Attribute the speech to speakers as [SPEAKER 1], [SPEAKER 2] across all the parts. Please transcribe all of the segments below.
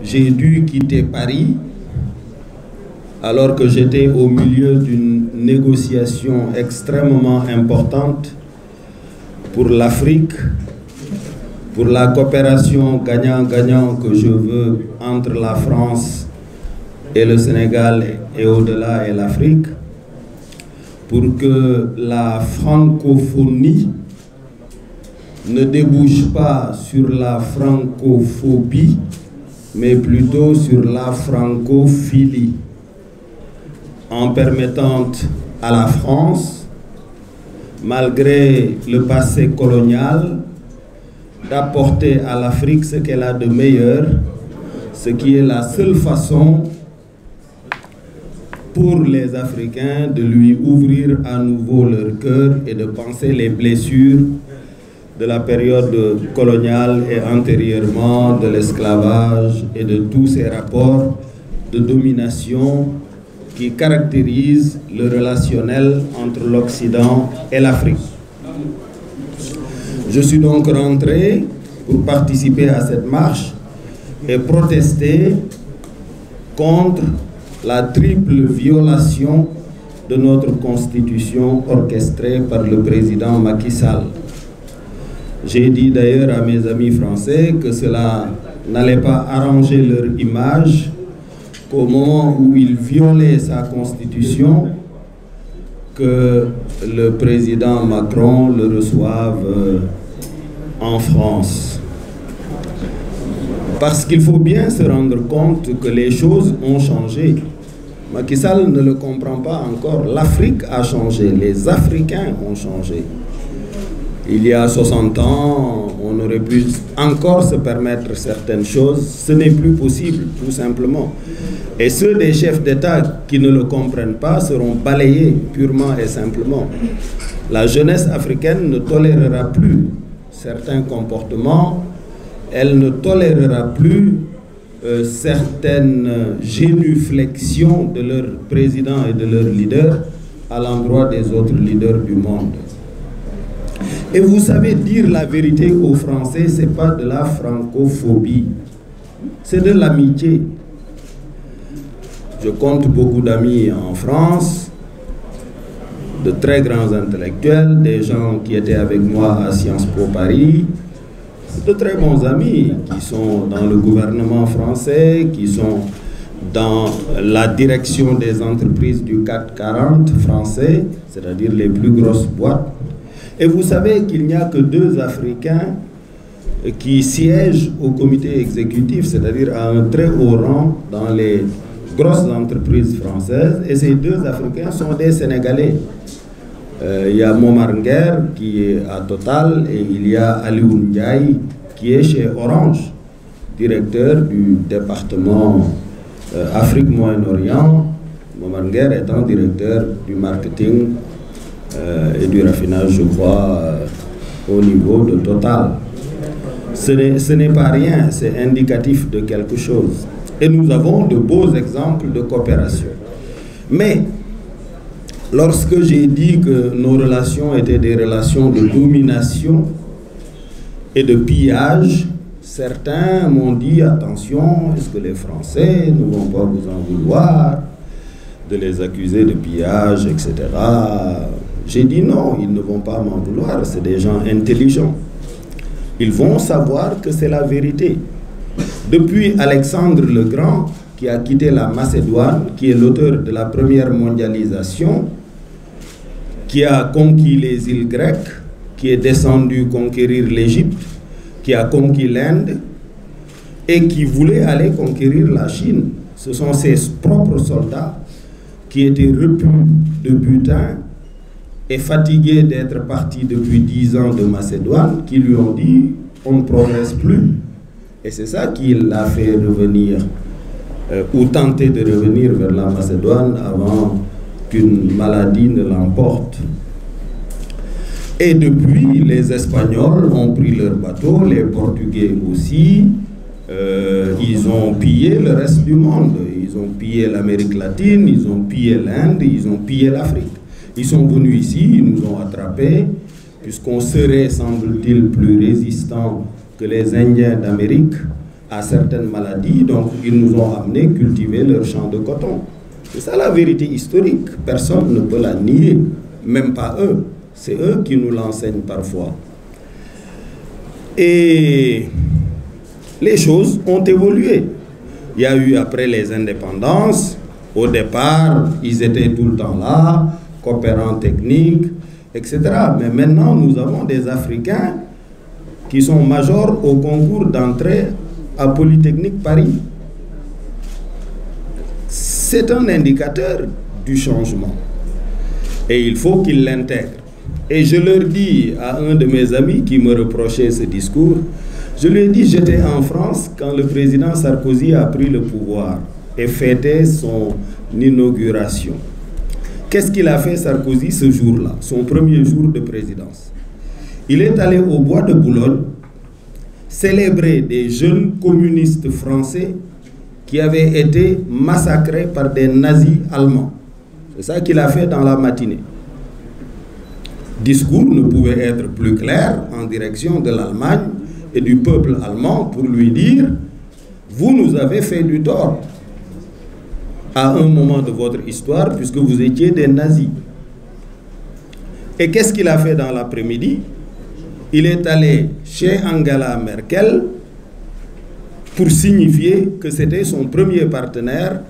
[SPEAKER 1] j'ai dû quitter Paris alors que j'étais au milieu d'une négociation extrêmement importante pour l'Afrique, pour la coopération gagnant-gagnant que je veux entre la France et le Sénégal et au-delà et l'Afrique, pour que la francophonie ne débouche pas sur la francophobie, mais plutôt sur la francophilie, en permettant à la France, malgré le passé colonial, d'apporter à l'Afrique ce qu'elle a de meilleur, ce qui est la seule façon pour les Africains de lui ouvrir à nouveau leur cœur et de penser les blessures de la période coloniale et antérieurement de l'esclavage et de tous ces rapports de domination qui caractérisent le relationnel entre l'Occident et l'Afrique. Je suis donc rentré pour participer à cette marche et protester contre la triple violation de notre constitution orchestrée par le président Macky Sall. J'ai dit d'ailleurs à mes amis français que cela n'allait pas arranger leur image qu'au moment où ils violaient sa constitution, que le président Macron le reçoive en France. Parce qu'il faut bien se rendre compte que les choses ont changé. Macky Sall ne le comprend pas encore. L'Afrique a changé, les Africains ont changé. Il y a 60 ans, on aurait pu encore se permettre certaines choses. Ce n'est plus possible, tout simplement. Et ceux des chefs d'État qui ne le comprennent pas seront balayés purement et simplement. La jeunesse africaine ne tolérera plus certains comportements. Elle ne tolérera plus certaines génuflexions de leurs présidents et de leurs leaders à l'endroit des autres leaders du monde. Et vous savez, dire la vérité aux Français, ce n'est pas de la francophobie, c'est de l'amitié. Je compte beaucoup d'amis en France, de très grands intellectuels, des gens qui étaient avec moi à Sciences Po Paris, de très bons amis qui sont dans le gouvernement français, qui sont dans la direction des entreprises du CAC 40 français, c'est-à-dire les plus grosses boîtes. Et vous savez qu'il n'y a que 2 Africains qui siègent au comité exécutif, c'est-à-dire à un très haut rang dans les grosses entreprises françaises, et ces 2 Africains sont des Sénégalais. Il y a Momar Nguer qui est à Total et il y a Aliou Ndiaye qui est chez Orange, directeur du département Afrique-Moyen-Orient, Momar Nguer étant directeur du marketing et du raffinage, je crois, au niveau de Total. Ce n'est pas rien, c'est indicatif de quelque chose. Et nous avons de beaux exemples de coopération. Mais lorsque j'ai dit que nos relations étaient des relations de domination et de pillage, certains m'ont dit, attention, est-ce que les Français ne vont pas vous en vouloir de les accuser de pillage, etc. J'ai dit non, ils ne vont pas m'en vouloir, c'est des gens intelligents. Ils vont savoir que c'est la vérité. Depuis Alexandre le Grand, qui a quitté la Macédoine, qui est l'auteur de la première mondialisation, qui a conquis les îles grecques, qui est descendu conquérir l'Égypte, qui a conquis l'Inde et qui voulait aller conquérir la Chine. Ce sont ses propres soldats qui étaient repus de butin et fatigués d'être partis depuis 10 ans de Macédoine, qui lui ont dit « on ne progresse plus ». Et c'est ça qui l'a fait revenir, ou tenter de revenir vers la Macédoine avant qu'une maladie ne l'emporte. Et depuis, les Espagnols ont pris leur bateau, les Portugais aussi. Ils ont pillé le reste du monde. Ils ont pillé l'Amérique latine, ils ont pillé l'Inde, ils ont pillé l'Afrique. Ils sont venus ici, ils nous ont attrapés, puisqu'on serait, semble-t-il, plus résistant que les Indiens d'Amérique à certaines maladies, donc ils nous ont amené cultiver leur champ de coton. C'est ça la vérité historique, personne ne peut la nier, même pas eux, c'est eux qui nous l'enseignent parfois. Et les choses ont évolué. Il y a eu après les indépendances, au départ, ils étaient tout le temps là, coopérants techniques, etc. Mais maintenant, nous avons des Africains qui sont majors au concours d'entrée à Polytechnique Paris. C'est un indicateur du changement. Et il faut qu'ils l'intègrent. Et je leur dis à un de mes amis qui me reprochait ce discours, je lui ai dit, j'étais en France quand le président Sarkozy a pris le pouvoir et fêtait son inauguration. Qu'est-ce qu'il a fait Sarkozy ce jour-là, son premier jour de présidence? Il est allé au bois de Boulogne célébrer des jeunes communistes français qui avaient été massacrés par des nazis allemands. C'est ça qu'il a fait dans la matinée. Discours ne pouvait être plus clair en direction de l'Allemagne et du peuple allemand pour lui dire « Vous nous avez fait du tort à un moment de votre histoire puisque vous étiez des nazis. » Et qu'est-ce qu'il a fait dans l'après-midi? Il est allé chez Angela Merkel pour signifier que c'était son premier partenaire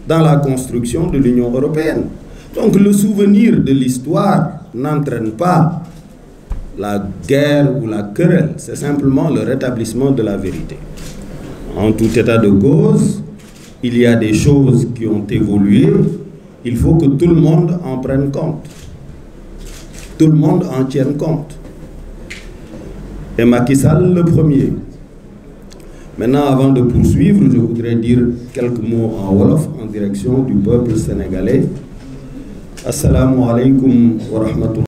[SPEAKER 1] dans la construction de l'Union européenne. Donc le souvenir de l'histoire n'entraîne pas la guerre ou la querelle, c'est simplement le rétablissement de la vérité. En tout état de cause, il y a des choses qui ont évolué, il faut que tout le monde en prenne compte. Tout le monde en tienne compte. Et Macky Sall le premier. Maintenant, avant de poursuivre, je voudrais dire quelques mots en wolof en direction du peuple sénégalais. Assalamu alaikum wa rahmatullahi